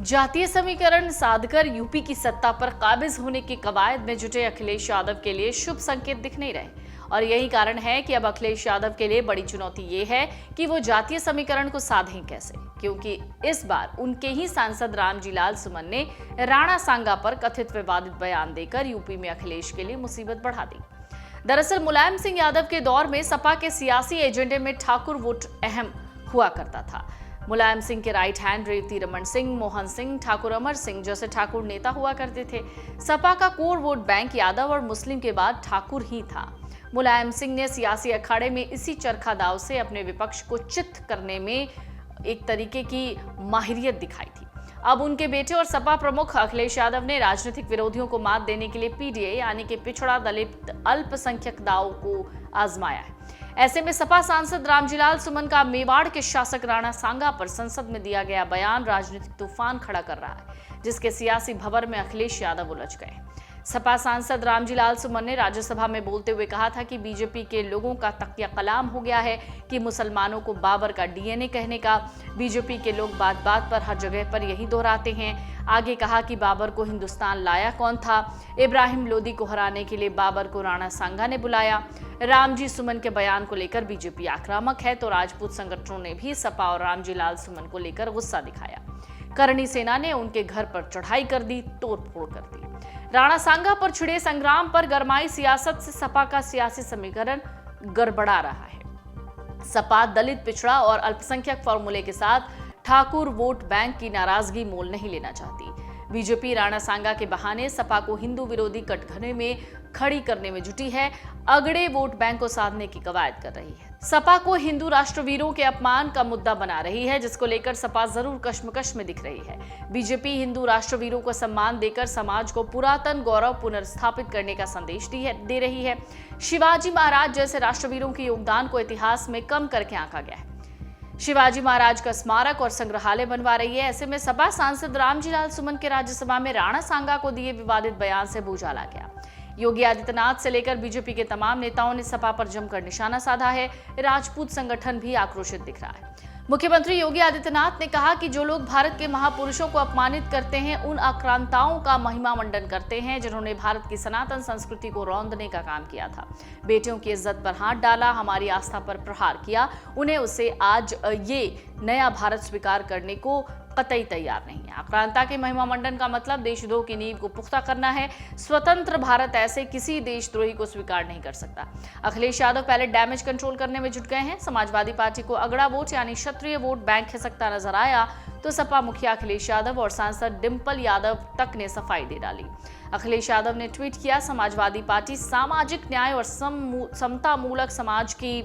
जातीय समीकरण साधकर यूपी की सत्ता पर काबिज होने की कवायद में जुटे अखिलेश यादव के लिए शुभ संकेत दिख नहीं रहे और यही कारण है कि अब अखिलेश यादव के लिए बड़ी चुनौती ये है कि वो जातीय समीकरण को साधें कैसे, क्योंकि इस बार उनके ही सांसद रामजी लाल सुमन ने राणा सांगा पर कथित विवादित बयान देकर यूपी में अखिलेश के लिए मुसीबत बढ़ा दी। दरअसल मुलायम सिंह यादव के दौर में सपा के सियासी एजेंडे में ठाकुर वोट अहम हुआ करता था। मुलायम सिंह के राइट हैंड रेवती रमन सिंह, मोहन सिंह, ठाकुर अमर सिंह जैसे ठाकुर नेता हुआ करते थे। सपा का कोर वोट बैंक यादव और मुस्लिम के बाद ठाकुर ही था। मुलायम सिंह ने सियासी अखाड़े में इसी चरखा दाव से अपने विपक्ष को चित्त करने में एक तरीके की माहिरियत दिखाई थी। अब उनके बेटे और सपा प्रमुख अखिलेश यादव ने राजनीतिक विरोधियों को मात देने के लिए पीडीए यानी कि पिछड़ा दलित अल्पसंख्यक दाव को आजमाया है। ऐसे में सपा सांसद रामजी लाल सुमन का मेवाड़ के शासक राणा सांगा पर संसद में दिया गया बयान राजनीतिक तूफान खड़ा कर रहा है, जिसके सियासी भंवर में अखिलेश यादव उलझ गए। सपा सांसद रामजी लाल सुमन ने राज्यसभा में बोलते हुए कहा था कि बीजेपी के लोगों का तकिया कलाम हो गया है कि मुसलमानों को बाबर का डीएनए कहने का। बीजेपी के लोग बात बात पर हर जगह पर यही दोहराते हैं। आगे कहा कि बाबर को हिंदुस्तान लाया कौन था? इब्राहिम लोदी को हराने के लिए बाबर को राणा सांगा ने बुलाया। रामजी सुमन के बयान को लेकर बीजेपी आक्रामक है तो राजपूत संगठनों ने भी सपा और रामजी लाल सुमन को लेकर गुस्सा दिखाया। करणी सेना ने उनके घर पर चढ़ाई कर दी, तोड़फोड़ कर दी। राणा सांगा पर छिड़े संग्राम पर गरमाई सियासत से सपा का सियासी समीकरण गड़बड़ा रहा है। सपा दलित, पिछड़ा और अल्पसंख्यक फॉर्मूले के साथ ठाकुर वोट बैंक की नाराजगी मोल नहीं लेना चाहती। बीजेपी राणा सांगा के बहाने सपा को हिंदू विरोधी कटघरे में खड़ी करने में जुटी है, अगड़े वोट बैंक को साधने की कवायद कर रही है। सपा को हिंदू राष्ट्रवीरों के अपमान का मुद्दा बना रही है, जिसको लेकर सपा जरूर कश्मकश में दिख रही है। बीजेपी हिंदू राष्ट्रवीरों को सम्मान देकर समाज को पुरातन गौरव पुनर्स्थापित करने का संदेश दे रही है। शिवाजी महाराज जैसे राष्ट्रवीरों के योगदान को इतिहास में कम करके आंका गया है। शिवाजी महाराज का स्मारक और संग्रहालय बनवा रही है। ऐसे में सपा सांसद रामजी लाल सुमन के राज्यसभा में राणा सांगा को दिए विवादित बयान से भूचाला गया। योगी आदित्यनाथ से लेकर बीजेपी के तमाम नेताओं ने सपा पर जमकर निशाना साधा है। राजपूत संगठन भी आक्रोशित दिख रहा है। मुख्यमंत्री योगी आदित्यनाथ ने कहा कि जो लोग भारत के महापुरुषों को अपमानित करते हैं, उन आक्रांताओं का महिमा मंडन करते हैं जिन्होंने भारत की सनातन संस्कृति को रौंदने का काम किया था, बेटियों की इज्जत पर हाथ डाला, हमारी आस्था पर प्रहार किया। उन्हें उसे आज ये नया भारत स्वीकार करने को कतई तैयार नहीं है। आक्रांता के महिमा मंडन का मतलब देशद्रोह की नींव को पुख्ता करना है। स्वतंत्र भारत ऐसे किसी देशद्रोही को स्वीकार नहीं कर सकता। अखिलेश यादव पहले डैमेज कंट्रोल करने में जुट गए हैं। समाजवादी पार्टी को अगड़ा वोट यानी क्षत्रिय वोट बैंक खिसकता नजर आया तो सपा मुखिया अखिलेश यादव और सांसद डिंपल यादव तक ने सफाई दे डाली। अखिलेश यादव ने ट्वीट किया, समाजवादी पार्टी सामाजिक न्याय और समता मूलक समाज की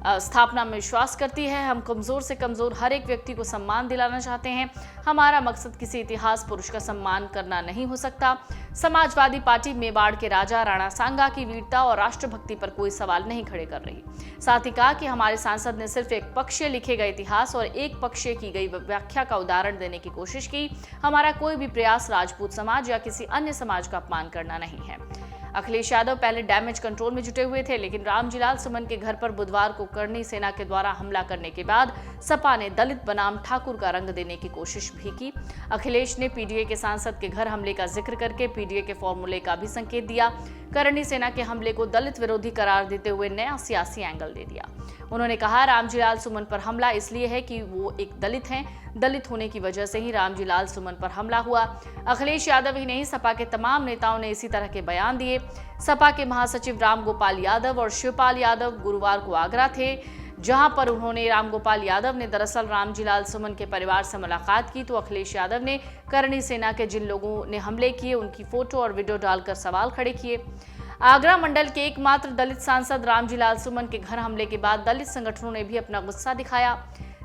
स्थापना में विश्वास करती है। हम कमजोर से कमजोर हर एक व्यक्ति को सम्मान दिलाना चाहते हैं। हमारा मकसद किसी इतिहास पुरुष का सम्मान करना नहीं हो सकता। समाजवादी पार्टी मेवाड़ के राजा राणा सांगा की वीरता और राष्ट्रभक्ति पर कोई सवाल नहीं खड़े कर रही। साथ ही कहा कि हमारे सांसद ने सिर्फ एक पक्षीय लिखे गए इतिहास और एक पक्षीय की गई व्याख्या का उदाहरण देने की कोशिश की। हमारा कोई भी प्रयास राजपूत समाज या किसी अन्य समाज का अपमान करना नहीं है। अखिलेश यादव पहले डैमेज कंट्रोल में जुटे हुए थे, लेकिन रामजी लाल सुमन के घर पर बुधवार को करणी सेना के द्वारा हमला करने के बाद सपा ने दलित बनाम ठाकुर का रंग देने की कोशिश भी की। अखिलेश ने पीडीए के सांसद के घर हमले का जिक्र करके पीडीए के फॉर्मूले का भी संकेत दिया। करणी सेना के हमले को दलित विरोधी करार देते हुए नया सियासी एंगल दे दिया। उन्होंने कहा, रामजी लाल सुमन पर हमला इसलिए है कि वो एक दलित हैं। दलित होने की वजह से ही रामजी लाल सुमन पर हमला हुआ। अखिलेश यादव ही नहीं, सपा के तमाम नेताओं ने इसी तरह के बयान दिए। सपा के महासचिव रामगोपाल यादव और शिवपाल यादव गुरुवार को आगरा थे, जहां पर उन्होंने रामगोपाल यादव ने दरअसल रामजी लाल सुमन के परिवार से मुलाकात की तो अखिलेश यादव ने करणी सेना के जिन लोगों ने हमले किए उनकी फोटो और वीडियो डालकर सवाल खड़े किए। आगरा मंडल के एकमात्र दलित सांसद रामजी लाल सुमन के घर हमले के बाद दलित संगठनों ने भी अपना गुस्सा दिखाया।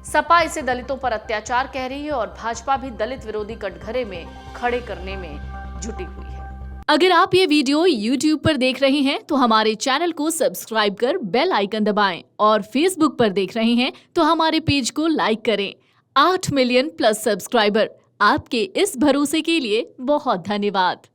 सपा इसे दलितों पर अत्याचार कह रही है और भाजपा भी दलित विरोधी कटघरे में खड़े करने में जुटी हुई है। अगर आप ये वीडियो YouTube पर देख रहे हैं तो हमारे चैनल को सब्सक्राइब कर बेल आइकन दबाएं और Facebook पर देख रहे हैं तो हमारे पेज को लाइक करें। 8 मिलियन प्लस सब्सक्राइबर, आपके इस भरोसे के लिए बहुत धन्यवाद।